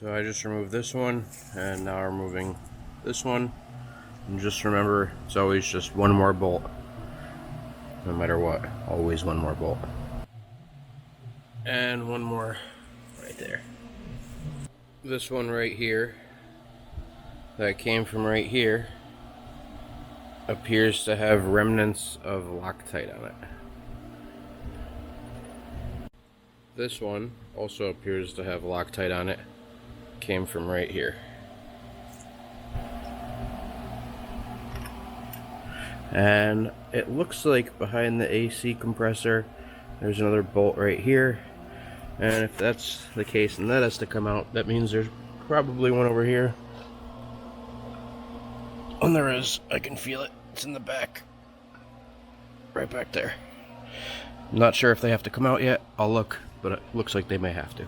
So I just removed this one, and now I'm removing this one. And just remember, it's always just one more bolt. No matter what, always one more bolt. And one more right there. This one right here, that came from right here, appears to have remnants of Loctite on it. This one also appears to have Loctite on it. Came from right here. And it looks like behind the AC compressor there's another bolt right here. And if that's the case and that has to come out, that means there's probably one over here. And there is. I can feel it. It's in the back. Right back there. I'm not sure if they have to come out yet. I'll look, but it looks like they may have to.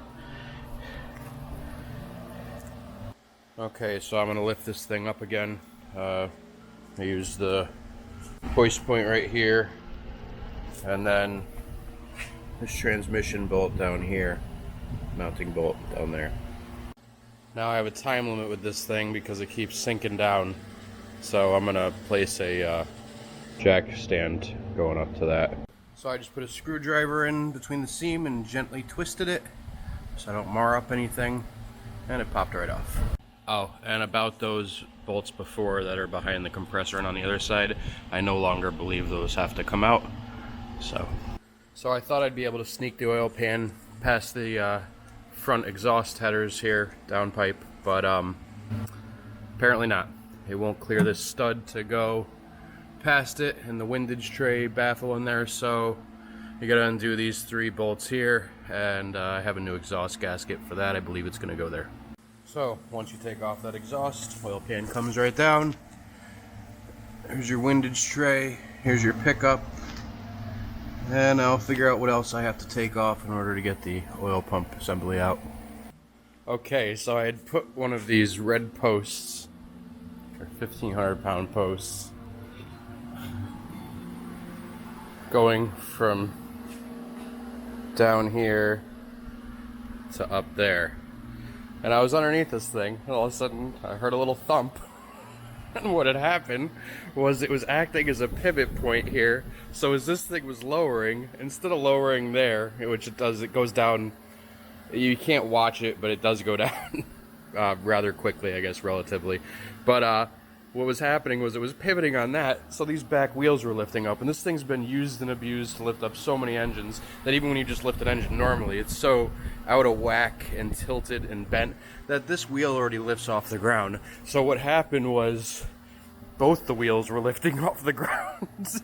Okay, so I'm going to lift this thing up again. I use the hoist point right here, and then this transmission bolt down here, mounting bolt down there. Now I have a time limit with this thing because it keeps sinking down, so I'm going to place a jack stand going up to that. So I just put a screwdriver in between the seam and gently twisted it so I don't mar up anything, and it popped right off. Oh, and about those bolts before that are behind the compressor and on the other side, I no longer believe those have to come out. So I thought I'd be able to sneak the oil pan past the front exhaust headers here, downpipe, but apparently not. It won't clear this stud to go past it and the windage tray baffle in there, so you gotta undo these 3 bolts here, and I have a new exhaust gasket for that. I believe it's gonna go there. So once you take off that exhaust, oil pan comes right down. Here's your windage tray, here's your pickup, and I'll figure out what else I have to take off in order to get the oil pump assembly out. Okay, so I had put one of these red posts, or 1,500 pound posts, going from down here to up there. And I was underneath this thing, and all of a sudden I heard a little thump. And what had happened was it was acting as a pivot point here. So as this thing was lowering, instead of lowering there, which it does, it goes down. You can't watch it, but it does go down rather quickly, I guess, relatively. But what was happening was it was pivoting on that, so these back wheels were lifting up. And this thing's been used and abused to lift up so many engines that even when you just lift an engine normally, it's so out of whack and tilted and bent that this wheel already lifts off the ground. So what happened was both the wheels were lifting off the ground.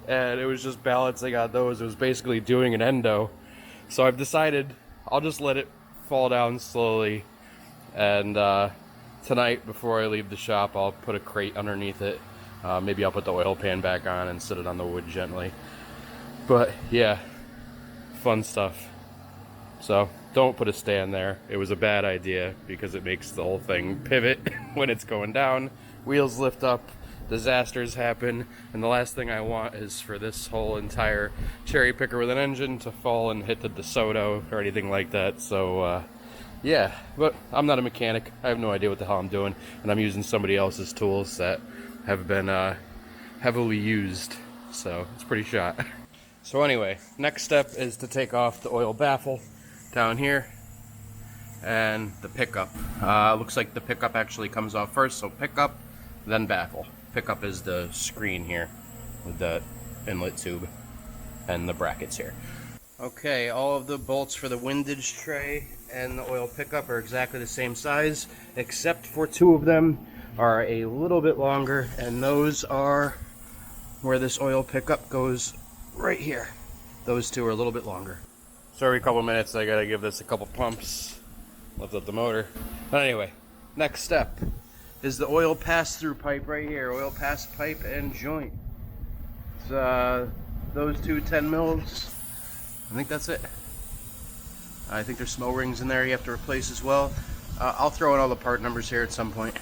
And it was just balancing on those. It was basically doing an endo. So I've decided I'll just let it fall down slowly, and tonight, before I leave the shop, I'll put a crate underneath it. Maybe I'll put the oil pan back on and sit it on the wood gently. But yeah, fun stuff. So don't put a stand there. It was a bad idea because it makes the whole thing pivot when it's going down. Wheels lift up, disasters happen, and the last thing I want is for this whole entire cherry picker with an engine to fall and hit the DeSoto or anything like that. So yeah, but I'm not a mechanic. I have no idea what the hell I'm doing, and I'm using somebody else's tools that have been heavily used, so it's pretty shot. So anyway, next step is to take off the oil baffle down here and the pickup. Looks like the pickup actually comes off first, so pickup, then baffle. Pickup is the screen here with the inlet tube and the brackets here. Okay, all of the bolts for the windage tray and the oil pickup are exactly the same size, except for 2 of them are a little bit longer, and those are where this oil pickup goes right here. Those 2 are a little bit longer. So every couple minutes I gotta give this a couple pumps, lift up the motor. But anyway, next step is the oil pass-through pipe right here, oil pass pipe and joint. It's, those 2 10 mils. I think that's it. I think there's some O-rings in there you have to replace as well. I'll throw in all the part numbers here at some point,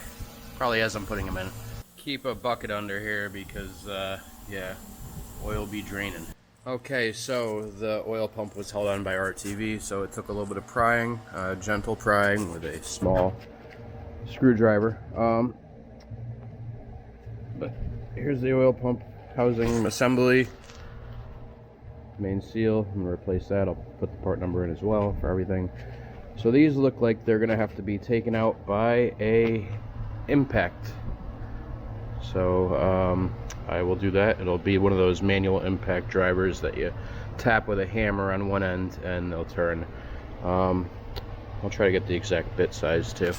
probably as I'm putting them in. Keep a bucket under here because, yeah, oil be draining. Okay, so the oil pump was held on by RTV, so it took a little bit of prying, gentle prying with a small screwdriver. But here's the oil pump housing assembly, main seal. I'm gonna replace that. I'll put the part number in as well for everything. So these look like they're gonna have to be taken out by a impact. So I will do that. It'll be one of those manual impact drivers that you tap with a hammer on one end and they'll turn. I'll try to get the exact bit size too.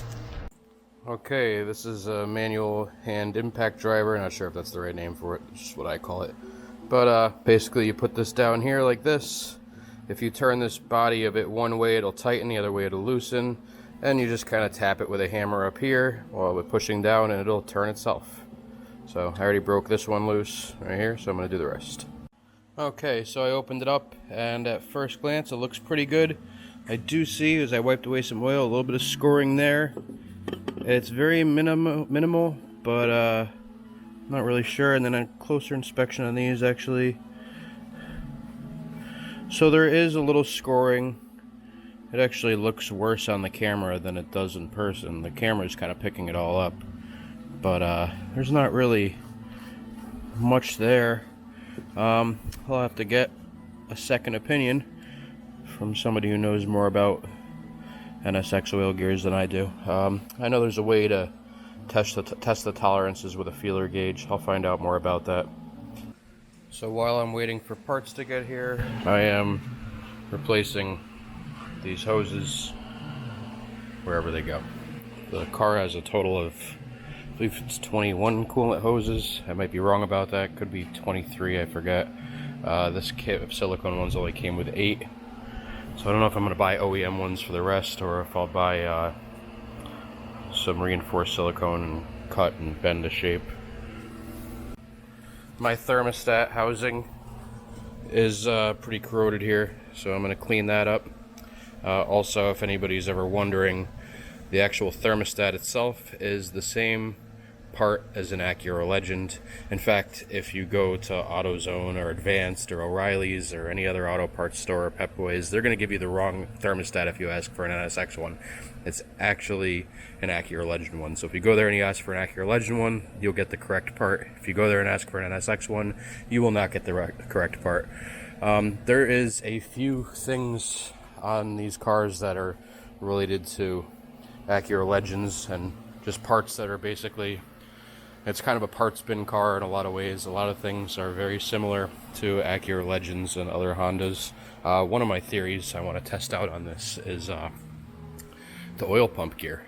Okay, this is a manual hand impact driver. Not sure if that's the right name for it. It's just what I call it. But basically you put this down here like this. If you turn this body a bit one way, it'll tighten, the other way it'll loosen. And you just kind of tap it with a hammer up here while we're pushing down and it'll turn itself. So I already broke this one loose right here, so I'm going to do the rest. Okay, so I opened it up, and at first glance it looks pretty good. I do see, as I wiped away some oil, a little bit of scoring there. It's very minimal, but I'm not really sure. And then a closer inspection on these, actually. So there is a little scoring. It actually looks worse on the camera than it does in person. The camera's kind of picking it all up. But there's not really much there. I'll have to get a second opinion from somebody who knows more about NSX oil gears than I do. I know there's a way to test the tolerances with a feeler gauge. I'll find out more about that. So while I'm waiting for parts to get here, I am replacing these hoses wherever they go. The car has a total of, I believe it's 21 coolant hoses. I might be wrong about that. Could be 23, I forget. This kit of silicone ones only came with 8. So I don't know if I'm going to buy OEM ones for the rest, or if I'll buy some reinforced silicone and cut and bend to shape. My thermostat housing is pretty corroded here, so I'm going to clean that up. Also, if anybody's ever wondering, the actual thermostat itself is the same part as an Acura Legend. In fact, if you go to AutoZone or Advanced or O'Reilly's or any other auto parts store or Pep Boys, they're going to give you the wrong thermostat if you ask for an NSX one. It's actually an Acura Legend one. So if you go there and you ask for an Acura Legend one, you'll get the correct part. If you go there and ask for an NSX one, you will not get the correct part. There is a few things on these cars that are related to Acura Legends and just parts that are basically, it's kind of a parts bin car in a lot of ways. A lot of things are very similar to Acura Legends and other Hondas. One of my theories I want to test out on this is the oil pump gear.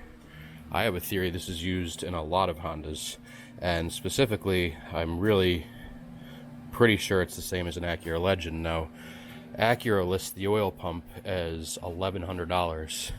I have a theory this is used in a lot of Hondas, and specifically I'm really pretty sure it's the same as an Acura Legend. Now, Acura lists the oil pump as $1,100.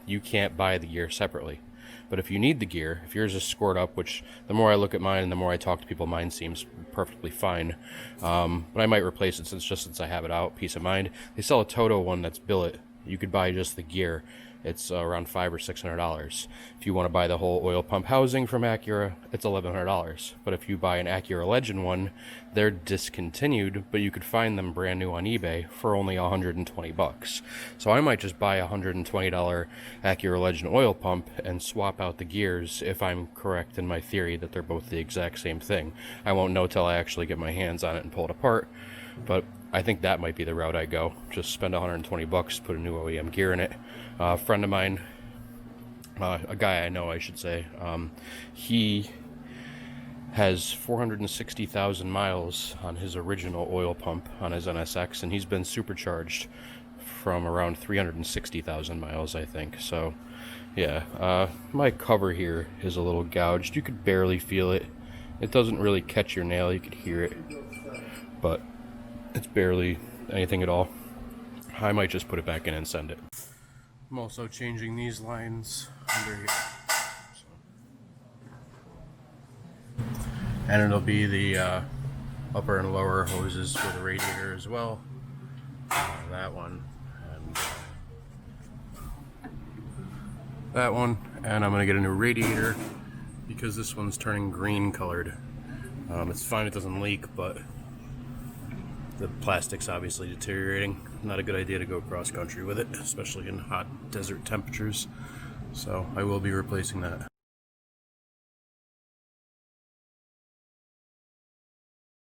You can't buy the gear separately. But if you need the gear, if yours is scored up, which the more I look at mine and the more I talk to people, mine seems perfectly fine. But I might replace it since I have it out, peace of mind. They sell a Toto one that's billet. You could buy just the gear. It's around $500 or $600. If you want to buy the whole oil pump housing from Acura, it's $1,100. But if you buy an Acura Legend one, they're discontinued, but you could find them brand new on eBay for only $120. So I might just buy a $120 Acura Legend oil pump and swap out the gears if I'm correct in my theory that they're both the exact same thing. I won't know till I actually get my hands on it and pull it apart, but I think that might be the route I go. Just spend $120, put a new OEM gear in it. A friend of mine, a guy I know, I should say, he has 460,000 miles on his original oil pump on his NSX, and he's been supercharged from around 360,000 miles, I think. So, yeah, my cover here is a little gouged. You could barely feel it. It doesn't really catch your nail. You could hear it, but it's barely anything at all. I might just put it back in and send it. I'm also changing these lines under here. And it'll be the upper and lower hoses for the radiator as well. That one and that one. And I'm going to get a new radiator because this one's turning green colored. It's fine, it doesn't leak, but The plastic's obviously deteriorating. Not a good idea to go cross country with it, especially in hot desert temperatures. So I will be replacing that.